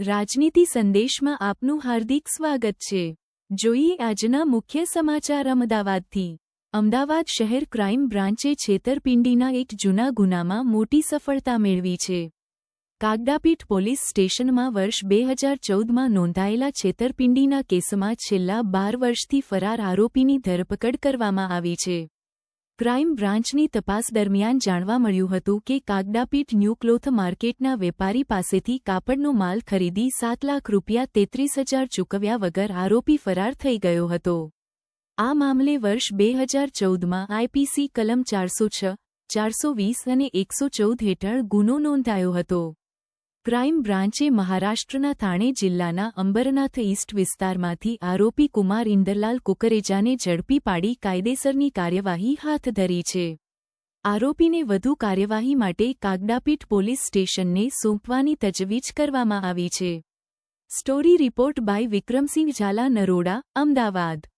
રાજનીતિ સંદેશમાં આપનું હાર્દિક સ્વાગત છે। જોઈએ આજના મુખ્ય સમાચાર અમદાવાદથી। અમદાવાદ શહેર ક્રાઇમ બ્રાન્ચે છેતરપિંડીના એક જૂના ગુનામાં મોટી સફળતા મેળવી છે। કાગડાપીઠ પોલીસ સ્ટેશનમાં વર્ષ 2014માં નોંધાયેલા છેતરપિંડીના કેસમાં છેલ્લા 12 વર્ષથી ફરાર આરોપીની ધરપકડ કરવામાં આવી છે। ક્રાઇમ બ્રાન્ચની તપાસ દરમિયાન જાણવા મળ્યું હતું કે કાગડાપીઠ ન્યૂ ક્લોથ માર્કેટના વેપારી પાસેથી કાપડનો માલ ખરીદી 7 લાખ રૂપિયા 33,000 ચૂકવ્યા વગર આરોપી ફરાર થઈ ગયો હતો। આ મામલે વર્ષ 2014માં આઈપીસી કલમ 406, 420 અને 114 હેઠળ ગુનો નોંધાયો હતો। ક્રાઇમ બ્રાન્ચે મહારાષ્ટ્રના થાણે જિલ્લાના અંબરનાથ ઈસ્ટ વિસ્તારમાંથી આરોપી કુમાર ઇન્દરલાલ કુકરેજાને ઝડપી પાડી કાયદેસરની કાર્યવાહી હાથ ધરી છે। આરોપીને વધુ કાર્યવાહી માટે કાગડાપીઠ પોલીસ સ્ટેશનને સોંપવાની તજવીજ કરવામાં આવી છે। Story report by Vikramsinh Zala, Naroda, Ahmedabad.